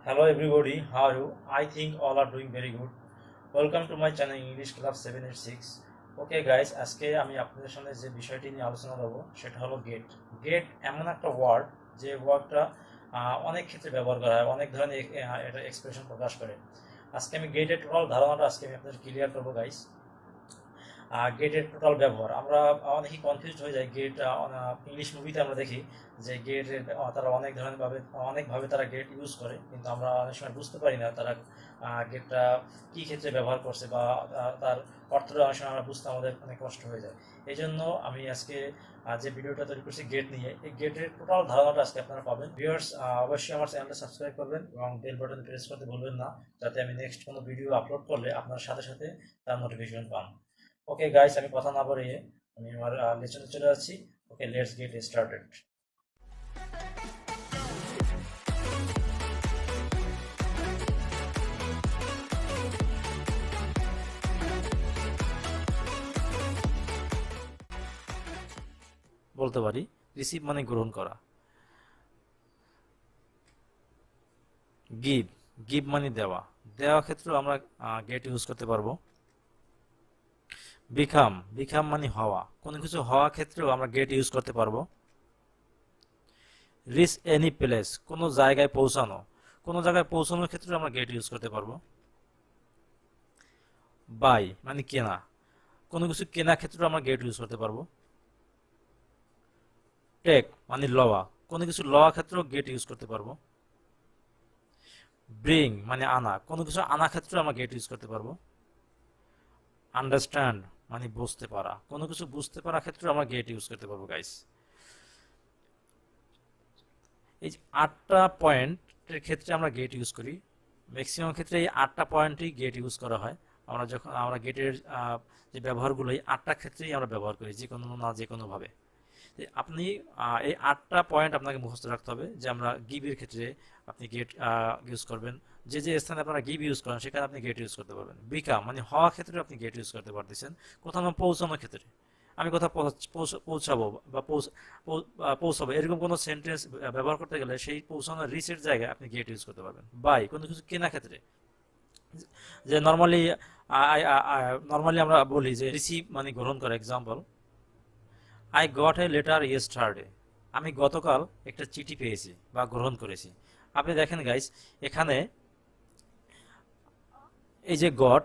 Hello everybody, how are you? I think all are doing very good. Welcome to my channel English Club 786. Okay guys, আজকে আমি আপনাদের সামনে যে বিষয়টি নিয়ে আলোচনা করব সেটা হলো গেট। গেট এমন একটা ওয়ার্ড যে ওয়ার্ডটা অনেক ক্ষেত্রে ব্যবহার করা হয়, অনেক ধরনের এটা এক্সপ্রেশন প্রকাশ করে। আজকে আমি গেটের টোটাল ধারণাটা আজকে আমি আপনাদের ক্লিয়ার করবো গাইস। গেটের টোটাল ব্যবহার আমরা অনেকেই কনফিউজ হয়ে যাই। গেট ইংলিশ মুভিতে আমরা দেখি যে গেটের তারা অনেকভাবে তারা গেট ইউজ করে, কিন্তু আমরা অনেক সময় বুঝতে পারি না তারা গেটটা কী ক্ষেত্রে ব্যবহার করছে বা তার অর্থটা অনেক সময় আমরা বুঝতে আমাদের অনেক কষ্ট হয়ে যায়। এই জন্য আমি আজকে যে ভিডিওটা তৈরি করছি গেট নিয়ে, এই গেটের টোটাল ধারণাটা আজকে আপনারা পাবেন। ভিউয়ার্স, অবশ্যই আমার চ্যানেলটা সাবস্ক্রাইব করবেন এবং বেল বাটন প্রেস করতে ভুলবেন না, যাতে আমি নেক্সট কোনো ভিডিও আপলোড করলে আপনার সাথে সাথে তার নোটিফিকেশন পান। ওকে গাইস, আমি কথা না বাড়িয়ে আমি আমার লেসনে চলে যাচ্ছি। ওকে, লেটস গেট স্টার্টেড। বলতে পারি রিসিভ মানে গ্রহণ করা। গিভ, গিভ মানে দেওয়া, দেওয়া ক্ষেত্রেও আমরা গেট ইউজ করতে পারবো। বিকাম, বিকাম মানে হওয়া, কোনো কিছু হওয়া ক্ষেত্রেও আমরা গেট ইউজ করতে পারবো। রিচ এনি প্লেস, কোনো জায়গায় পৌঁছানো, কোনো জায়গায় পৌঁছানোর ক্ষেত্রে আমরা গেট ইউজ করতে পারবো। বাই মানে কেনা, কোনো কিছু কেনা ক্ষেত্রে আমরা গেট ইউজ করতে পারবো। টেক মানে লওয়া, কোনো কিছু লওয়া ক্ষেত্রেও গেট ইউজ করতে পারবো। ব্রিং মানে আনা, কোনো কিছু আনা ক্ষেত্রে আমরা গেট ইউজ করতে পারবো। আন্ডারস্ট্যান্ড মানে বুঝতে পারা, কোনো কিছু বুঝতে পারা ক্ষেত্রে আমরা গেট ইউজ করতে পারবো গাইস। এই যে 8টা পয়েন্টের ক্ষেত্রে আমরা গেট ইউজ করি, ম্যাক্সিমাম ক্ষেত্রে এই 8টা পয়েন্টই গেট ইউজ করা হয়। যখন আমরা গেটের যে ব্যবহারগুলো এই 8টা ক্ষেত্রেই আমরা ব্যবহার করি, যে কোনো না যে কোনোভাবে। আপনি এই 8টা পয়েন্ট আপনাকে মুখস্থ রাখতে হবে, যে আমরা গিভের ক্ষেত্রে আপনি গেট ইউজ করবেন, যে যে স্থানে আপনারা গিভ ইউজ করেন সেখানে আপনি গেট ইউজ করতে পারবেন। বিকাম মানে হওয়া ক্ষেত্রে আপনি গেট ইউজ করতে পারতেছেন। কোথাও পৌঁছানোর ক্ষেত্রে, আমি কোথাও পৌঁছাবো বা পৌঁছাবো এরকম কোনো সেন্টেন্স ব্যবহার করতে গেলে সেই পৌঁছানোর রিচের জায়গায় আপনি গেট ইউজ করতে পারবেন। বাই, কোনো কিছু কেনা ক্ষেত্রে, যে নর্মালি আমরা বলি যে রিসিভ মানে গ্রহণ করা। Example, I got a letter yesterday, আমি গতকাল একটা চিঠি পেয়েছি বা গ্রহণ করেছি। আপনি দেখেন গাইস, এখানে এই যে গট,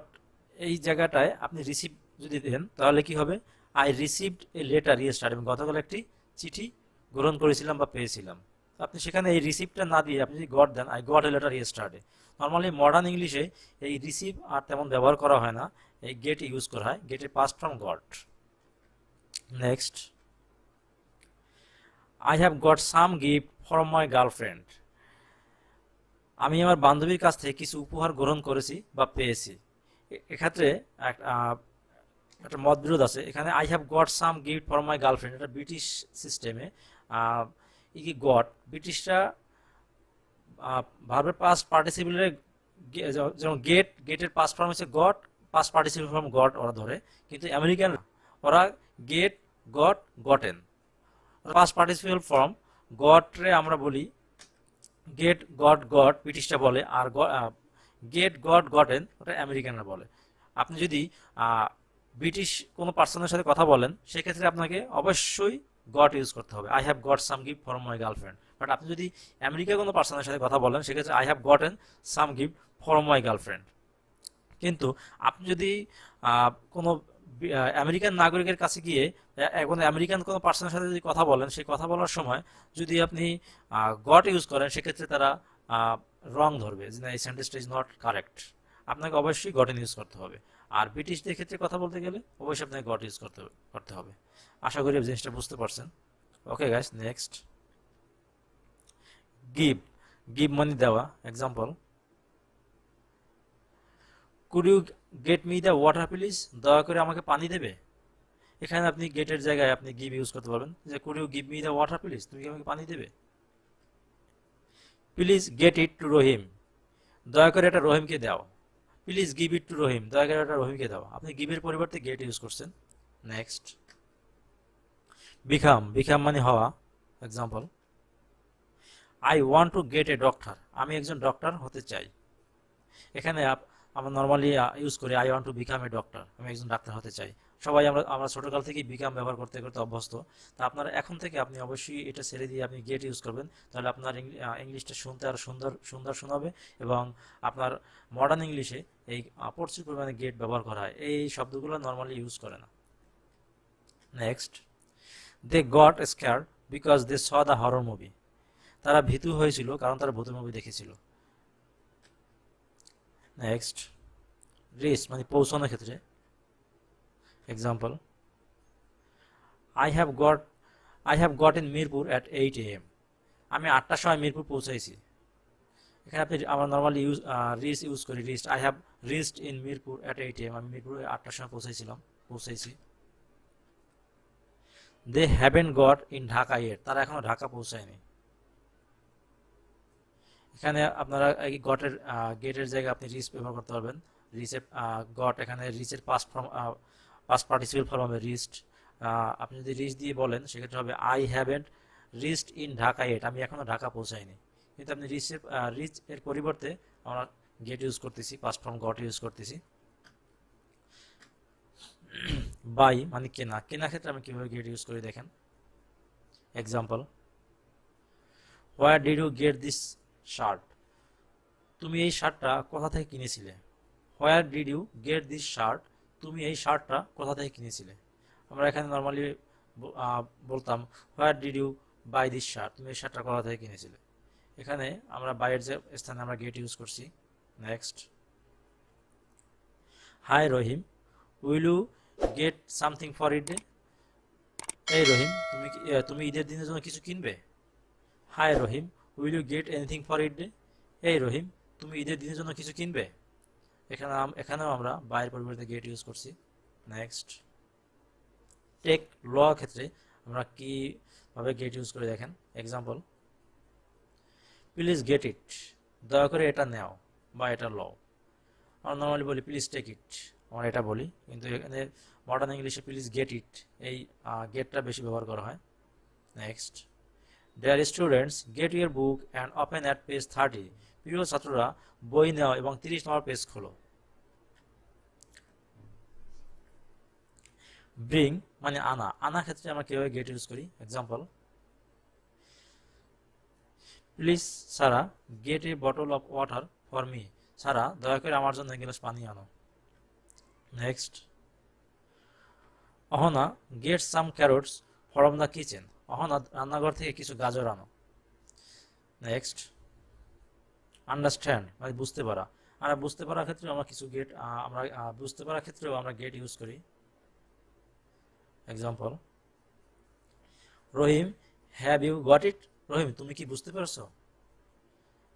এই জায়গাটায় আপনি রিসিভ যদি দেন তাহলে কি হবে? I received a letter yesterday, আমি গতকাল একটি চিঠি গ্রহণ করেছিলাম বা পেয়েছিলাম। আপনি সেখানে এই রিসিভটা না দিয়ে আপনি যদি গট দেন, I got a letter yesterday. Normally modern ইংলিশে এই রিসিভ আর তেমন ব্যবহার করা হয় না, এই গেট ইউজ করা হয়। গেটের past form goat. Next, I have got some gift from my girlfriend, আমি আমার বান্ধবীর কাছ থেকে কিছু উপহার গ্রহণ করেছি বা পেয়েছি। এক্ষেত্রে একটা মতবিরোধ আছে এখানে। I have got some gift for my girlfriend, এটা ব্রিটিশ সিস্টেমে কি গট, ব্রিটিশরা ভার্বের পাস্ট পার্টিসিপেলের, যেমন গেটের পাস্ট ফর্ম হচ্ছে got, past participle form got ওরা ধরে, কিন্তু আমেরিকান ওরা get, got, gotten, past participle form গটরে আমরা বলি গেট, গট, গট ব্রিটিশরা বলে, আর গেট, গট, গটেন ওটা আমেরিকানরা বলে। আপনি যদি ব্রিটিশ কোনো পার্সনের সাথে কথা বলেন সেক্ষেত্রে আপনাকে অবশ্যই গট ইউজ করতে হবে, I have got some gift for my girlfriend. But আপনি যদি আমেরিকার কোনো পার্সনের সাথে কথা বলেন সেক্ষেত্রে I have gotten some gift for my girlfriend. কিন্তু আপনি যদি কোনো আমেরিকান নাগরিকের কাছে গিয়ে এখন আমেরিকান কোনো পার্সনের সাথে যদি কথা বলেন, সেই কথা বলার সময় যদি আপনি গট ইউজ করেন সেক্ষেত্রে তারা রং ধরবে, যে না, এই সেন্টেন্সটা ইজ নট কারেক্ট। আপনাকে অবশ্যই গট ইউজ করতে হবে। আর ব্রিটিশদের ক্ষেত্রে কথা বলতে গেলে অবশ্যই আপনাকে গট ইউজ করতে হবে। আশা করি জিনিসটা বুঝতে পারছেন। Okay guys, next, give, give মানে দেওয়া। Example, could you get me the water please, দয়া করে আমাকে পানি দেবে। এখানে আপনি গেটের জায়গায় আপনি গিভ ইউজ করতে পারবেন, যে could you give me the water please, তুমি কি আমাকে পানি দেবে। Please get it to Rahim, দয়া করে এটা রহিমকে দাও। Please give it to Rahim, দয়া করে এটা রহিমকে দাও। আপনি গিভের পরিবর্তে গেট ইউজ করছেন। নেক্সট, বিকাম, বিকাম মানে হওয়া। Example, I want to get a doctor, আমি একজন ডক্টর হতে চাই। এখানে আমরা নর্মালি ইউজ করি I want to become a doctor, আমি একজন ডাক্তার হতে চাই। সবাই আমরা ছোটকাল থেকেই বিকাম ব্যবহার করতে করতে অভ্যস্ত। তা আপনারা এখন থেকে আপনি অবশ্যই এটা ছেড়ে দিয়ে আপনি গেট ইউজ করবেন, তাহলে আপনার ইংলিশটা শুনতে আরো সুন্দর সুন্দর শোনাবে। এবং আপনার মডার্ন ইংলিশে এই প্রচুর পরিমাণে গেট ব্যবহার করা হয়, এই শব্দগুলো নর্মালি ইউজ করে না। Next, they got scared because they saw the horror movie, তারা ভীতু হয়েছিল কারণ তারা ভূতের মুভি দেখেছিল। নেক্সট, রিচ মানে পৌঁছানোর ক্ষেত্রে, example, I have got in Mirpur at 8 AM, আমি 8টার সময় মিরপুর পৌঁছাইছি। এখানে আপনি আমরা নর্মালি রিচ ইউজ করি, reached, I have reached in Mirpur at 8 AM, আমি মিরপুরে 8টার সময় পৌঁছাইছি। They haven't got in Dhaka yet, তারা এখনো ঢাকা পৌঁছায়নি। এখানে আপনারা এই গটের গেটের জায়গায় আপনি রিচ ব্যবহার করতে পারবেন। রিচের গট, এখানে রিচের পাস্ট পার্টিসিপেল ফর্ম হবে রিচড। আপনি যদি রিচ দিয়ে বলেন সেক্ষেত্রে হবে I haven't reached in Dhaka yet, আমি এখনো ঢাকা পৌঁছাইনি। কিন্তু আপনি রিচ এর পরিবর্তে আমরা গেট ইউজ করতেছি, পাস্ট ফর্ম গট ইউজ করতেছি। বাই মানে কেনা, কেনার ক্ষেত্রে আমি কিভাবে গেট ইউজ করি দেখেন, example, where did you get this shirt, তুমি এই শার্টটা কোথা থেকে কিনেছিলে। Where did you get this shirt, তুমি এই শার্টটা কোথা থেকে কিনেছিলে। আমরা এখানে নর্মালি বলতাম where did you buy this shirt, তুমি এই শার্টটা কোথা থেকে কিনেছিলে। এখানে আমরা বাইয়ের যে স্থানে আমরা গেট ইউজ করছি। Next, hi Rahim, will you get something for Eid day, এই রহিম তুমি ঈদের দিনের জন্য কিছু কিনবে। Hi Rahim, will you get anything for Eid day, এই রহিম তুমি ঈদের দিনের জন্য কিছু কিনবে। এখানেও আমরা বাইয়ের পরিবর্তে গেট ইউজ করছি। নেক্সট, টেক ল ক্ষেত্রে আমরা কিভাবে গেট ইউজ করে দেখেন, এক্সাম্পল, প্লিজ গেট ইট, দয়া করে এটা নেও বা এটা লও। আমরা নর্মালি বলি প্লিজ টেক ইট, আমরা এটা বলি, কিন্তু এখানে মডার্ন ইংলিশে প্লিজ গেট ইট, এই গেটটা বেশি ব্যবহার করা হয়। Next, dear students get your book and open at page 30, প্রিয় ছাত্ররা বই নাও এবং 30 নম্বর পেজ খোলো। ব্রিং মানে আনা, আনা ক্ষেত্রে আমরা কিভাবে গেট ইউজ করি, example, please Sara get a bottle of water for me, Sara দয়া করে আমার জন্য এক গ্লাস পানি আনো। Next, Ahona get some carrots from the kitchen, Ahona রান্নাঘর থেকে কিছু গাজর আনো। নেক্সট, আন্ডারস্ট্যান্ড মানে বুঝতে পারা, আমরা বুঝতে পারার ক্ষেত্রে আমরা কিছু গেট আমরা বুঝতে পারার ক্ষেত্রেও আমরা গেট ইউজ করি। Example, Rahim have you got it, Rahim তুমি কি বুঝতে পেরেছো।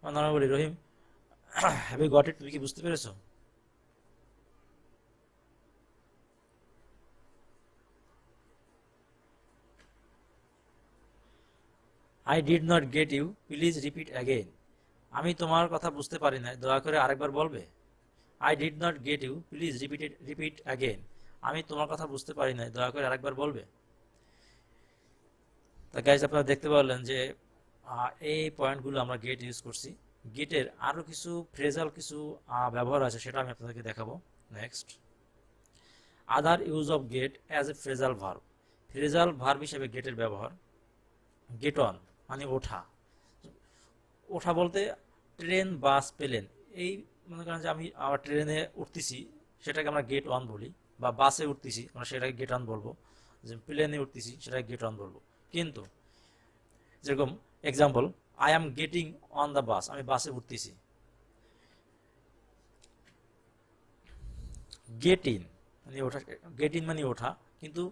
আমরা বলি Rahim have you got it, তুমি কি বুঝতে পেরেছো। I did not get you, please repeat again, আমি তোমার কথা বুঝতে পারি না, দয়া করে আরেকবার বলবে। I did not get you, please repeat again, আমি তোমার কথা বুঝতে পারি না, দয়া করে আরেকবার বলবে। তা গাইজ আপনারা দেখতে পারলেন যে এই পয়েন্টগুলো আমরা গেট ইউজ করছি। গেটের আরও কিছু ফ্রেজাল কিছু ব্যবহার আছে, সেটা আমি আপনাদেরকে দেখাবো। Next, other use of get as a phrasal verb, phrasal verb হিসেবে গেটের ব্যবহার। গেট অন মানে ওঠা, ওঠা বলতে ট্রেন বাস প্লেন, এই মনে করেন যে আমি আমার ট্রেনে উঠতেছি সেটাকে আমরা গেট অন বলি, বা বাসে উঠতেছি আমরা সেটাকে গেট অন বলবো, যে প্লেনে উঠতেছি সেটাকে গেট অন বলবো। কিন্তু যেরকম example, I am getting on the bus, আমি বাসে উঠতেছি। গেট ইন মানে ওঠা, গেট ইন মানে ওঠা, কিন্তু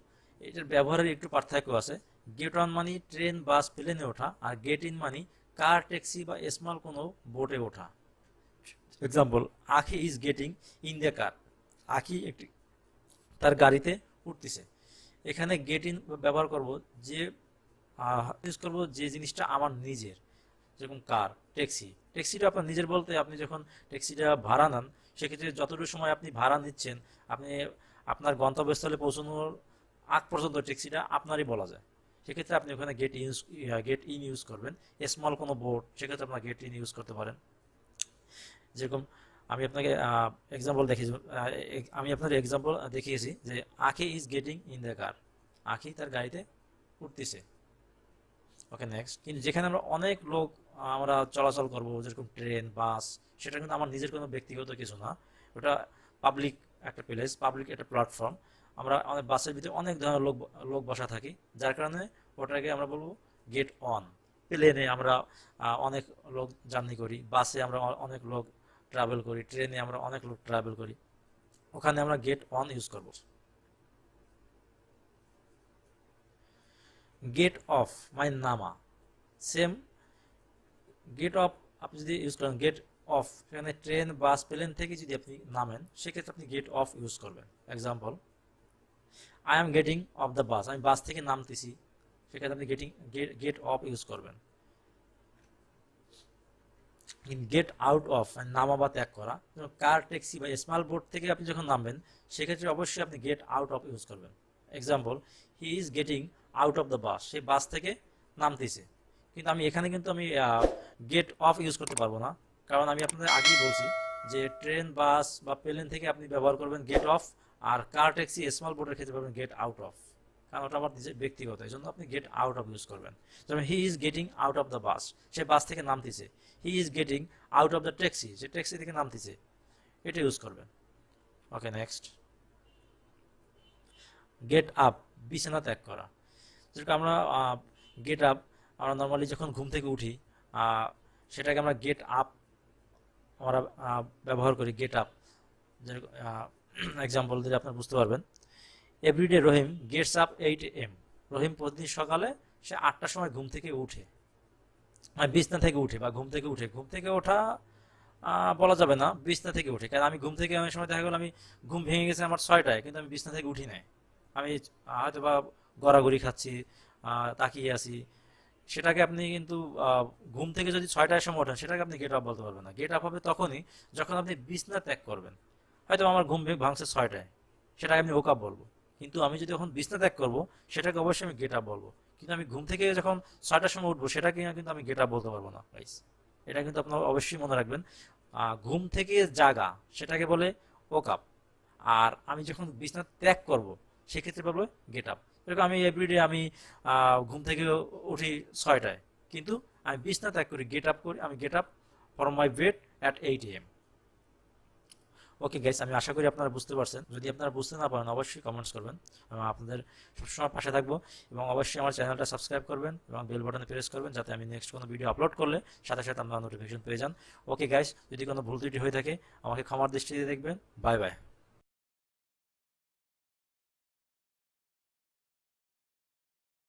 এটার ব্যবহারের একটু পার্থক্য আছে। গেট অন মানে ট্রেন বাস প্লেনে ওঠা, আর গেট ইন মানে কার ট্যাক্সি বা স্মল কোনো বোটে ওঠা। এক্সাম্পল, আখি is getting in the car, আখি একটি তার গাড়িতে উঠতেছে। এখানে গেট ইন ব্যবহার করব যে ইউজ করব যে জিনিসটা আমার নিজের, যেরকম কার, ট্যাক্সি, ট্যাক্সিটা আপনার নিজের বলতে আপনি যখন ট্যাক্সিটা ভাড়া নেন সেক্ষেত্রে যতটুকু সময় আপনি ভাড়া নিচ্ছেন, আপনি আপনার গন্তব্যস্থলে পৌঁছানোর আগ পর্যন্ত ট্যাক্সিটা আপনারই বলা যায়। সেক্ষেত্রে আপনি ওখানে গেট ইন ইউজ করবেন। স্মল কোনো বোর্ড, সেক্ষেত্রে আপনার গেট ইন ইউজ করতে পারেন। যেরকম আমি আপনাকে এক্সাম্পল দেখিয়েছি, আমি আপনাদের এক্সাম্পল দেখিয়েছি যে আখি is getting in the car, আখি তার গাড়িতে উঠতেছে। Okay next. কিন্তু যেখানে আমরা অনেক লোক আমরা চলাচল করব, যেরকম ট্রেন, বাস, সেটা কিন্তু আমার নিজের কোনো ব্যক্তিগত কিছু না, ওটা পাবলিক একটা প্লেস, পাবলিক একটা প্ল্যাটফর্ম। আমরা অনেক বাসের ভিতরে অনেক ধরনের লোক বসা থাকি, যার কারণে ওটাকে আমরা বলবো গেট অন। প্লেনে আমরা অনেক লোক জার্নি করি, বাসে আমরা অনেক লোক ট্রাভেল করি, ট্রেনে আমরা অনেক লোক ট্রাভেল করি, ওখানে আমরা গেট অন ইউজ করব। গেট অফ মানে নামা, সেম গেট অফ আপনি যদি ইউজ করেন গেট অফ, সেখানে ট্রেন, বাস, প্লেন থেকে যদি আপনি নামেন সেক্ষেত্রে আপনি গেট অফ ইউজ করবেন। Example, I am getting of the বাস, আমি বাস থেকে নামতেছি, সেক্ষেত্রে আপনি গেট অফ ইউজ করবেন। গেট আউট অফ নামা বা ত্যাগ করা, কার, ট্যাক্সি বা স্মল বোট থেকে আপনি যখন নামবেন সেক্ষেত্রে অবশ্যই আপনি গেট আউট অফ ইউজ করবেন। Example, he is getting out of the bus, সে বাস থেকে নামতেছে। কিন্তু আমি এখানে কিন্তু আমি গেট অফ ইউজ করতে পারবো না, কারণ আমি আপনাদের আগেই বলছি যে ট্রেন, বাস বা প্লেন থেকে আপনি ব্যবহার করবেন গেট অফ, আর কার, ট্যাক্সি, স্মল বোটের ক্ষেত্রে পাবেন গেট আউট অফ, কারণ ওটা আমার নিজের ব্যক্তিগত, এই জন্য আপনি গেট আউট অফ ইউজ করবেন। যেমন he is getting out of the bus, সে বাস থেকে নামতেছে। He is getting out of the taxi, সে ট্যাক্সি থেকে নামতেছে, এটা ইউজ করবেন। Okay next. গেট আপ বিছানা ত্যাগ করা, যেরকম আমরা গেট আপ, আমরা নর্মালি যখন ঘুম থেকে উঠি সেটাকে আমরা গেট আপ আমরা ব্যবহার করি, গেট আপ। যেরকম এক্সাম্পল দিলে আপনারা বুঝতে পারবেন। Everyday Rahim gets up 8 AM, Rahim প্রতিদিন সকালে সে 8টার সময় ঘুম থেকে উঠে, মানে বিছনা থেকে উঠে বা ঘুম থেকে ওঠা বলা যাবে না, বিছনা থেকে উঠে। কারণ আমি ঘুম থেকে অনেক সময় দেখা গেল আমি ঘুম ভেঙে গেছে আমার 6টায়, কিন্তু আমি বিছনা থেকে উঠি নাই, আমি হয়তো বা গড়াগড়ি খাচ্ছি, তাকিয়ে আছি, সেটাকে আপনি কিন্তু ঘুম থেকে যদি 6টার সময় ওঠেন সেটাকে আপনি গেট আপ বলতে পারবেন না। গেট আপ হবে তখনই যখন আপনি বিছনা ত্যাগ করবেন। হয়তো আমার ঘুম ভাঙছে 6টায়, সেটাকে আমি ওক আপ বলবো। কিন্তু আমি যদি যখন বিছনা ত্যাগ করবো সেটাকে অবশ্যই আমি গেট আপ বলবো। কিন্তু আমি ঘুম থেকে যখন 6টার সময় উঠবো সেটাকে কিন্তু আমি গেট আপ বলতে পারবো না গাইস। এটা কিন্তু আপনারা অবশ্যই মনে রাখবেন। ঘুম থেকে জাগা সেটাকে বলে ওক আপ, আর আমি যখন বিছনা ত্যাগ করব সেক্ষেত্রে বলবো গেট আপ। এরকম আমি এভরিডে আমি ঘুম থেকে উঠি 6টায়, কিন্তু আমি বিছনা ত্যাগ করি, গেট আপ করি, আমি get up from my bed at 8 AM। Okay guys, আমি আশা করি আপনারা বুঝতে পারছেন। যদি আপনারা বুঝতে না পারেন অবশ্যই কমেন্টস করবেন, এবং আপনাদের সবসময় পাশে থাকবো। এবং অবশ্যই আমার চ্যানেলটা সাবস্ক্রাইব করবেন এবং বেল বাটনে প্রেস করবেন, যাতে আমি নেক্সট কোনো ভিডিও আপলোড করলে সাথে সাথে আপনারা নোটিফিকেশন পেয়ে যান। ওকে গাইস, যদি কোনো ভুল ত্রুটি হয়ে থাকে আমাকে ক্ষমার দৃষ্টিতে দেখবেন। Bye bye.